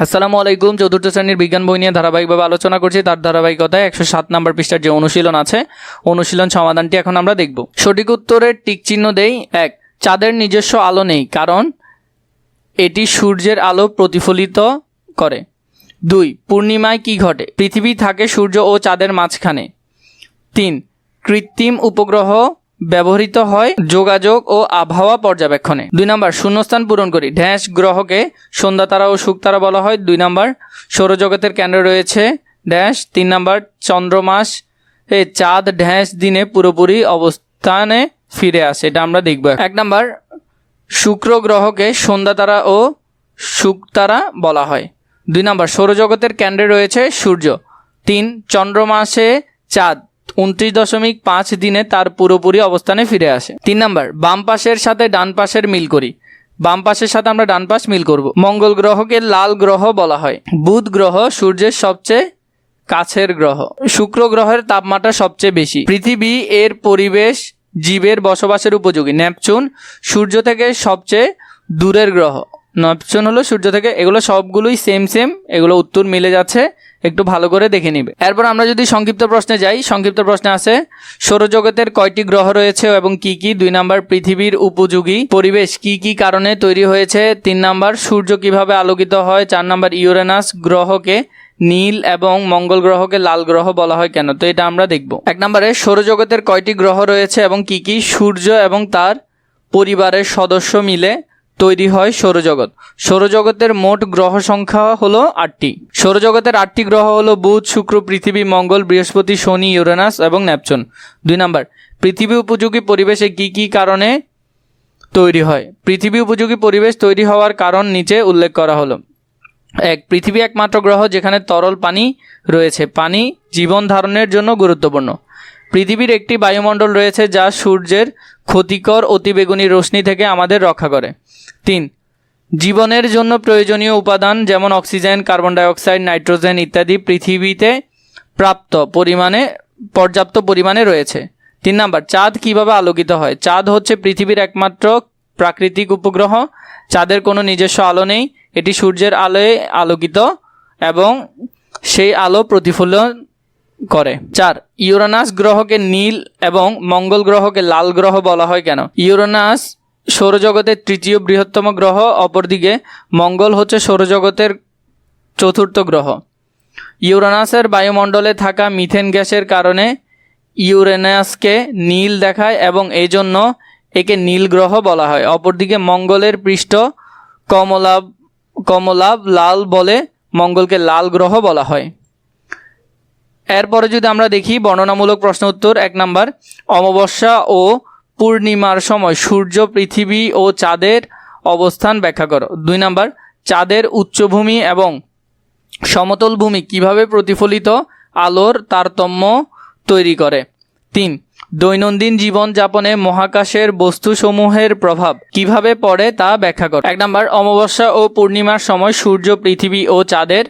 আসসালামু আলাইকুম। চতুর্থ শ্রেণীর বিজ্ঞান বই নিয়ে ধারাবাহিকভাবে আলোচনা করছি। তার ধারাবাহিকতায় 107 নম্বর পৃষ্ঠার যে অনুশীলন আছে, অনুশীলন সমাধানটি এখন আমরা দেখব। সঠিক উত্তরের টিক চিহ্ন দেই। 1, চাঁদের নিজস্ব আলো নেই কারণ এটি সূর্যের আলো প্রতিফলিত করে। 2, পূর্ণিমায় কি ঘটে? পৃথিবী থাকে সূর্য ও চাঁদের মাঝখানে। 3, কৃত্রিম উপগ্রহ ব্যবহৃত হয় যোগাযোগ ও আবহাওয়া পর্যবেক্ষণে। 2 নম্বর, শূন্যস্থান পূরণ করি। ড্যাশ গ্রহকে সন্ধ্যা তারা ও শুক তারা বলা হয়। 2 নম্বর, সৌরজগতের কেন্দ্রে রয়েছে ড্যাশ। 3 নম্বর, চন্দ্রমাস চাঁদ ড্যাশ দিনে পুরোপুরি অবস্থানে ফিরে আসে। এটা আমরা দেখব। 1 নম্বর, শুক্র গ্রহকে সন্ধ্যা তারা ও শুক তারা বলা হয়। 2 নম্বর, সৌরজগতের কেন্দ্রে রয়েছে সূর্য। 3, চন্দ্রমাসে চাঁদ 29.5 দিনে তার পুরোপুরি অবস্থানে ফিরে আসে। 3 নম্বর, বাম পাশের সাথে ডান পাশের মিল করি। বাম পাশের সাথে আমরা ডান পাশ মিল করব। মঙ্গল গ্রহকে লাল গ্রহ বলা হয়। বুধ গ্রহ সূর্যের সবচেয়ে কাছের গ্রহ। শুক্র গ্রহের তাপমাত্রা সবচেয়ে বেশি। পৃথিবী এর পরিবেশ জীবের বসবাসের উপযোগী। নেপচুন সূর্য থেকে সবচেয়ে দূরের গ্রহ। নেপচুন হলো সূর্য থেকে। এগুলো সবগুলোই সেম, এগুলো উত্তর মিলে যাচ্ছে, একটু ভালো করে দেখে নিবে। এরপর আমরা যদি সংক্ষিপ্ত প্রশ্নে যাই, সংক্ষিপ্ত প্রশ্নে আছে সৌরজগতের কয়টি গ্রহ রয়েছে এবং কি কি। 2 নম্বর, পৃথিবীর উপযোগী পরিবেশ কি কি কারণে তৈরি হয়েছে। 3 নম্বর, সূর্য কিভাবে আলোকিত হয়। 4 নম্বর, ইউরেনাস গ্রহকে নীল এবং মঙ্গল গ্রহকে লাল গ্রহ বলা হয় কেন। তো এটা আমরা দেখব। 1 নম্বরে, সৌরজগতের কয়টি গ্রহ রয়েছে এবং কি কি। সূর্য এবং তার পরিবারের সদস্য মিলে তৈরি হয় সৌরজগৎ। সৌরজগতের মোট গ্রহ সংখ্যা হলো 8টি। সৌরজগতের 8টি গ্রহ হলো বুধ, শুক্র, পৃথিবী, মঙ্গল, বৃহস্পতি, শনি, ইউরেনাস এবং নেপচুন। 2 নম্বর, পৃথিবী উপযোগী পরিবেশে কি কি কারণে তৈরি হয়। পৃথিবী উপযোগী পরিবেশ তৈরি হওয়ার কারণ নিচে উল্লেখ করা হলো। 1, পৃথিবী একমাত্র গ্রহ যেখানে তরল পানি রয়েছে। পানি জীবন ধারণের জন্য গুরুত্বপূর্ণ। পৃথিবীর একটি বায়ুমণ্ডল রয়েছে যা সূর্যের ক্ষতিকর অতিবেগুনি রশ্মি থেকে আমাদের রক্ষা করে। 3, জীবনের জন্য প্রয়োজনীয় উপাদান যেমন অক্সিজেন, কার্বন ডাইঅক্সাইড, নাইট্রোজেন ইত্যাদি পৃথিবীতে পর্যাপ্ত পরিমাণে রয়েছে। 3 নম্বর, চাঁদ কিভাবে আলোকিত হয়। চাঁদ হচ্ছে পৃথিবীর একমাত্র প্রাকৃতিক উপগ্রহ। চাঁদের কোনো নিজস্ব আলো নেই, এটি সূর্যের আলোয় আলোকিত এবং সেই আলো প্রতিফলন করে। 4, ইউরেনাস গ্রহকে নীল এবং মঙ্গল গ্রহকে লাল গ্রহ বলা হয় কেন। ইউরেনাস সৌরজগতের 3য় বৃহত্তম গ্রহ, অপরদিকে মঙ্গল হচ্ছে সৌরজগতের 4র্থ গ্রহ। ইউরেনাসের বায়ুমণ্ডলে থাকা মিথেন গ্যাসের কারণে ইউরেনাসকে নীল দেখায় এবং এই জন্য একে নীল গ্রহ বলা হয়। অপরদিকে মঙ্গলের পৃষ্ঠ কমলাভ লাল বলে মঙ্গলকে লাল গ্রহ বলা হয়। এরপরে যদি আমরা দেখি বর্ণনামূলক প্রশ্ন উত্তর। 1 নম্বর, অমাবস্যা ও পূর্ণিমার সময় সূর্য, পৃথিবী ও চাঁদের অবস্থান ব্যাখ্যা করো। 2 নম্বর, চাঁদের উচ্চভূমি এবং সমতল ভূমি কিভাবে প্রতিফলিত আলোর তারতম্য তৈরি করে। 3, দৈনন্দিন জীবনযাপনে মহাকাশের বস্তুসমূহের প্রভাব কিভাবে পড়ে তা ব্যাখ্যা করো। 1 নম্বর, অমাবস্যা ও পূর্ণিমার সময় সূর্য, পৃথিবী ও চাঁদের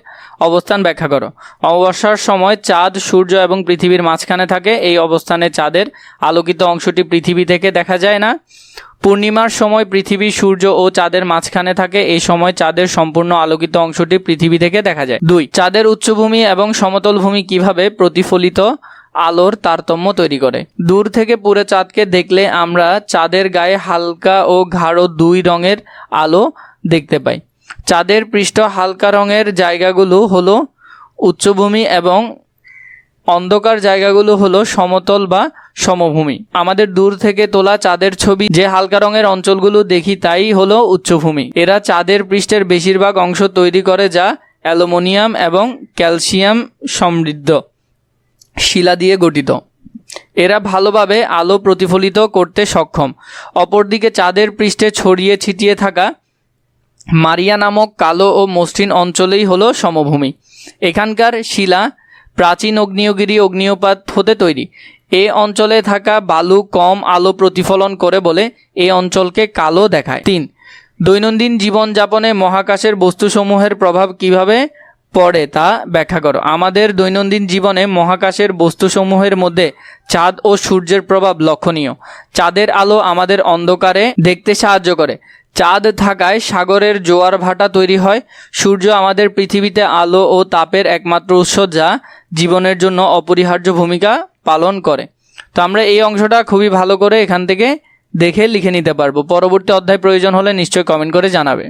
অবস্থান ব্যাখ্যা করো। অমাবস্যার সময় চাঁদ সূর্য এবং পৃথিবীর মাঝখানে থাকে। এই অবস্থানে চাঁদের আলোকিত অংশটি পৃথিবী থেকে দেখা যায় না। পূর্ণিমার সময় পৃথিবী সূর্য ও চাঁদের মাঝখানে থাকে। এই সময় চাঁদের সম্পূর্ণ আলোকিত অংশটি পৃথিবী থেকে দেখা যায়। 2, চাঁদের উচ্চভূমি এবং সমতল ভূমি কিভাবে প্রতিফলিত আলোর তারতম্য তৈরি করে। দূর থেকে পুরো চাঁদকে দেখলে আমরা চাঁদের গায়ে হালকা ও গাঢ় 2 রঙের আলো দেখতে পাই। চাঁদের পৃষ্ঠ হালকা রঙের জায়গাগুলো হলো উচ্চভূমি এবং অন্ধকার জায়গাগুলো হলো সমতল বা সমভূমি। আমাদের দূর থেকে তোলা চাঁদের ছবি যে হালকা রঙের অঞ্চলগুলো দেখি তাই হলো উচ্চভূমি। এরা চাঁদের পৃষ্ঠের বেশিরভাগ অংশ তৈরি করে যা অ্যালুমিনিয়াম এবং ক্যালসিয়াম সমৃদ্ধ শিলা দিয়ে গঠিত। এরা ভালোভাবে আলো প্রতিফলিত করতে সক্ষম। অপরদিকে চাঁদের পৃষ্ঠে ছড়িয়ে ছিটিয়ে থাকা মারিয়া নামক কালো ও মসৃণ অঞ্চলেই হলো সমভূমি। এখানকার শিলা প্রাচীন আগ্নেয়গিরি অগ্ন্যুৎপাত হতে তৈরি। এই অঞ্চলে থাকা বালু কম আলো প্রতিফলন করে বলে এই অঞ্চলকে কালো দেখায়। 3, দৈনন্দিন জীবনযাপনে মহাকাশের বস্তুসমূহের প্রভাব কিভাবে পড়ে তা ব্যাখ্যা করো। আমাদের দৈনন্দিন জীবনে মহাকাশের বস্তুসমূহের মধ্যে চাঁদ ও সূর্যের প্রভাব লক্ষণীয়। চাঁদের আলো আমাদের অন্ধকারে দেখতে সাহায্য করে। চাঁদ থাকায় সাগরের জোয়ার ভাটা তৈরি হয়। সূর্য আমাদের পৃথিবীতে আলো ও তাপের একমাত্র উৎস, যা জীবনের জন্য অপরিহার্য ভূমিকা পালন করে। তো আমরা এই অংশটা খুবই ভালো করে এখান থেকে দেখে লিখে নিতে পারবো। পরবর্তী অধ্যায় প্রয়োজন হলে নিশ্চয়ই কমেন্ট করে জানাবে।